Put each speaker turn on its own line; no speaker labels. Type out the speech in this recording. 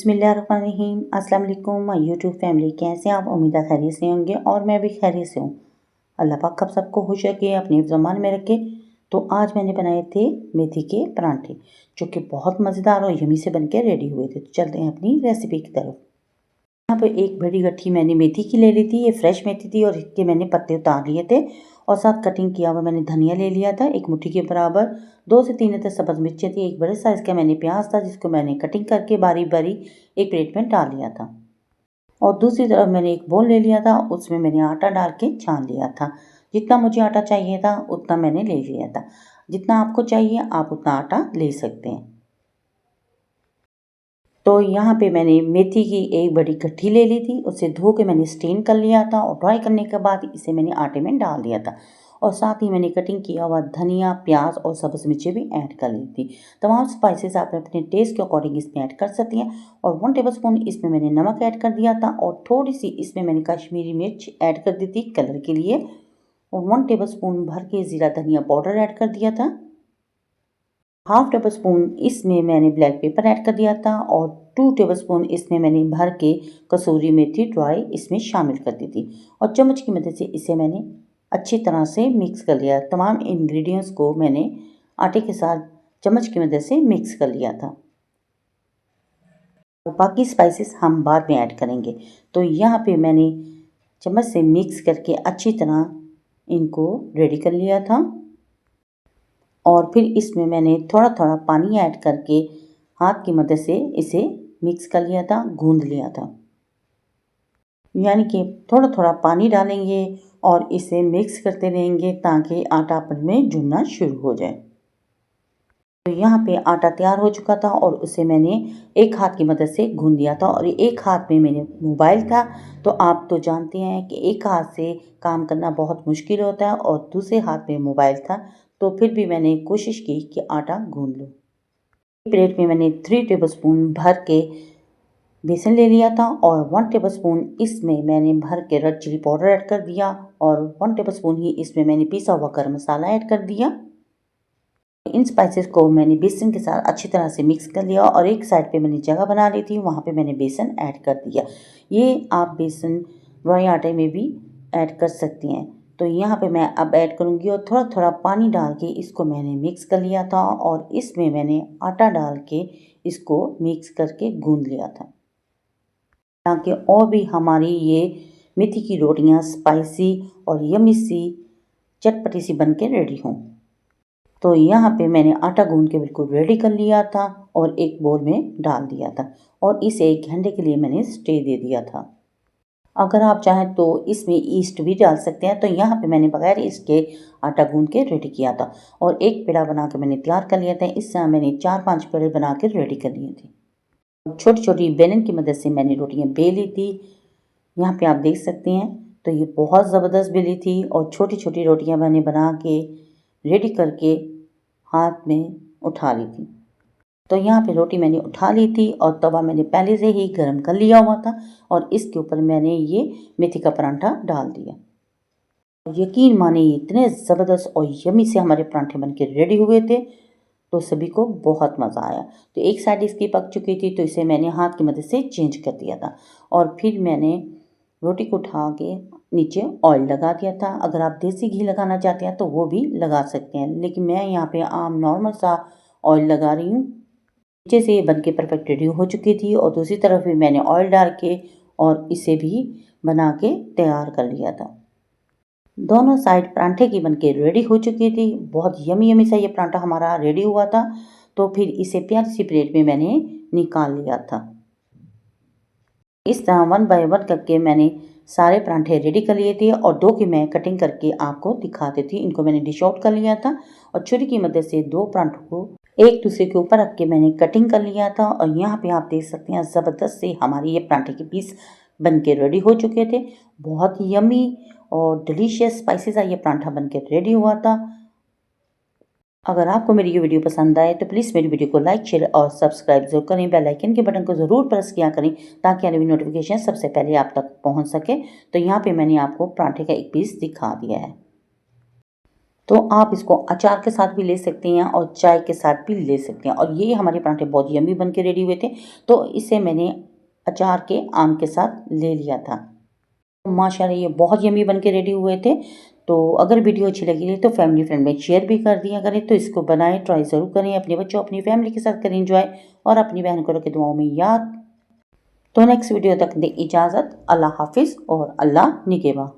बिस्मिल्लाहिर्रहमानिर्रहीम। अस्सलाम वालेकुम माय यूट्यूब फैमिली, कैसे आप? उम्मीद है खैरियत से होंगे और मैं भी खैरियत से हूँ। अल्लाह पाक आप सबको खुश रखे, अपने ज़मान में रखे। तो आज मैंने बनाए थे मेथी के परांठे, जो कि बहुत मज़ेदार और यमी से बनके रेडी हुए थे। तो चलते हैं अपनी रेसिपी की तरफ। यहाँ पे एक बड़ी गट्ठी मैंने मेथी की ले ली थी। ये फ्रेश मेथी थी और इसके मैंने पत्ते उतार लिए थे और साथ कटिंग किया हुआ मैंने धनिया ले लिया था, एक मुट्ठी के बराबर। 2 से 3 अदद सब्ज़ मिर्चें थी। एक बड़े साइज़ का मैंने प्याज था, जिसको मैंने कटिंग करके बारीक बारीक एक प्लेट में डाल लिया था। और दूसरी तरफ मैंने एक बोल ले लिया था, उसमें मैंने आटा डाल के छान लिया था। जितना मुझे आटा चाहिए था उतना मैंने ले लिया था। जितना आपको चाहिए आप उतना आटा ले सकते हैं। तो यहाँ पे मैंने मेथी की एक बड़ी गट्ठी ले ली थी, उसे धो के मैंने स्टेन कर लिया था और ड्राई करने के बाद इसे मैंने आटे में डाल दिया था। और साथ ही मैंने कटिंग किया हुआ धनिया, प्याज और सब्ज़ मिर्चें भी ऐड कर ली थी। तमाम स्पाइसेस आप अपने टेस्ट के अकॉर्डिंग इसमें ऐड कर सकती हैं। और 1 टेबलस्पून इसमें मैंने नमक ऐड कर दिया था और थोड़ी सी इसमें मैंने कश्मीरी मिर्च ऐड कर दी थी कलर के लिए। और 1 टेबलस्पून भर के ज़ीरा धनिया पाउडर ऐड कर दिया था। 1/2 टेबलस्पून इसमें मैंने ब्लैक पेपर ऐड कर दिया था और 2 टेबलस्पून इसमें मैंने भर के कसूरी मेथी ड्राई इसमें शामिल कर दी थी। और चम्मच की मदद से इसे मैंने अच्छी तरह से मिक्स कर लिया। तमाम इंग्रेडिएंट्स को मैंने आटे के साथ चम्मच की मदद से मिक्स कर लिया था। और बाकी स्पाइसेस हम बाद में ऐड करेंगे। तो यहाँ पे मैंने चम्मच से मिक्स करके अच्छी तरह इनको रेडी कर लिया था। और फिर इसमें मैंने थोड़ा थोड़ा पानी ऐड करके हाथ की मदद से इसे मिक्स कर लिया था, गूंद लिया था। यानी कि थोड़ा थोड़ा पानी डालेंगे और इसे मिक्स करते रहेंगे ताकि आटा आपस में जुड़ना शुरू हो जाए। तो यहाँ पे आटा तैयार हो चुका था और उसे मैंने एक हाथ की मदद से गूंद दिया था। और एक हाथ में मेरे मोबाइल था, तो आप तो जानते हैं कि एक हाथ से काम करना बहुत मुश्किल होता है और दूसरे हाथ में मोबाइल था, तो फिर भी मैंने कोशिश की कि आटा गूंद लूँ। प्लेट में मैंने 3 टेबलस्पून भर के बेसन ले लिया था और 1 टेबलस्पून इसमें मैंने भर के रेड चिली पाउडर ऐड कर दिया और 1 टेबलस्पून ही इसमें मैंने पिसा हुआ गरम मसाला ऐड कर दिया। इन स्पाइसेस को मैंने बेसन के साथ अच्छी तरह से मिक्स कर लिया और एक साइड पे मैंने जगह बना ली थी, वहाँ पे मैंने बेसन ऐड कर दिया। ये आप बेसन ड्राई आटे में भी ऐड कर सकती हैं। तो यहाँ पे मैं अब ऐड करूँगी और थोड़ा थोड़ा पानी डाल के इसको मैंने मिक्स कर लिया था और इसमें मैंने आटा डाल के इसको मिक्स करके गूंद लिया था, ताकि और भी हमारी ये मेथी की रोटियाँ स्पाइसी और यमी सी चटपटी सी बन के रेडी हों। तो यहाँ पे मैंने आटा गूंद के बिल्कुल रेडी कर लिया था और एक बोल में डाल दिया था और इसे 1 घंटे के लिए मैंने स्टे दे दिया था। अगर आप चाहें तो इसमें ईस्ट भी डाल सकते हैं। तो यहाँ पे मैंने बगैर इसके आटा गूंद के रेडी किया था और एक पेड़ा बना के मैंने तैयार कर लिया था। इस तरह मैंने 4-5 पेड़े बना के रेडी कर लिए थे। छोटी छोटी बेलन की मदद से मैंने रोटियाँ बेली थी। यहाँ पे आप देख सकते हैं। तो ये बहुत ज़बरदस्त बेली थी और छोटी छोटी रोटियाँ मैंने बना के रेडी करके हाथ में उठा ली थी। तो यहाँ पे रोटी मैंने उठा ली थी और तवा मैंने पहले से ही गर्म कर लिया हुआ था और इसके ऊपर मैंने ये मेथी का परांठा डाल दिया। यकीन माने इतने ज़बरदस्त और यमी से हमारे परांठे बन के रेडी हुए थे, तो सभी को बहुत मज़ा आया। तो एक साइड इसकी पक चुकी थी, तो इसे मैंने हाथ की मदद से चेंज कर दिया था और फिर मैंने रोटी को उठा के नीचे ऑयल लगा दिया था। अगर आप देसी घी लगाना चाहते हैं तो वो भी लगा सकते हैं, लेकिन मैं यहाँ पे आम नॉर्मल सा ऑयल लगा रही हूँ। नीचे से ये बन के परफेक्ट रेडी हो चुकी थी और दूसरी तरफ भी मैंने ऑयल डाल के और इसे भी बना के तैयार कर लिया था। दोनों साइड परांठे की बनके रेडी हो चुकी थी। बहुत यमी यमी सा ये परांठा हमारा रेडी हुआ था। तो फिर इसे प्यारी सी प्लेट में मैंने निकाल लिया था। इस तरह 1 बाय 1 करके मैंने सारे परांठे रेडी कर लिए थे और 2 की मैं कटिंग करके आपको दिखाती थी। इनको मैंने डिश आउट कर लिया था और छुरी की मदद से 2 परांठों को एक दूसरे के ऊपर रख के मैंने कटिंग कर लिया था। और यहाँ पे आप देख सकते हैं ज़बरदस्त से हमारे ये परांठे के पीस बन के रेडी हो चुके थे। बहुत यमी और डिलीशियस स्पाइसी सा ये परांठा बन के रेडी हुआ था। अगर आपको मेरी ये वीडियो पसंद आए तो प्लीज़ मेरी वीडियो को लाइक, शेयर और सब्सक्राइब जरूर करें। बेल आइकन के बटन को ज़रूर प्रेस किया करें ताकि आने वाली नोटिफिकेशन सबसे पहले आप तक पहुंच सके। तो यहाँ पे मैंने आपको परांठे का एक पीस दिखा दिया है। तो आप इसको अचार के साथ भी ले सकते हैं और चाय के साथ भी ले सकते हैं। और ये हमारे पराठे बहुत यम्मी बन के रेडी हुए थे, तो इसे मैंने अचार के आम के साथ ले लिया था। माशाल्लाह ये बहुत यम्मी बन के रेडी हुए थे। तो अगर वीडियो अच्छी लगी है तो फैमिली फ्रेंड में शेयर भी कर दिया करें। तो इसको बनाएं, ट्राई ज़रूर करें, अपने बच्चों अपनी फैमिली के साथ करें एंजॉय, और अपनी बहन को रखें दुआओं में याद। तो नेक्स्ट वीडियो तक दे इजाज़त। अल्लाह हाफिज़ और अल्लाह निगहबान।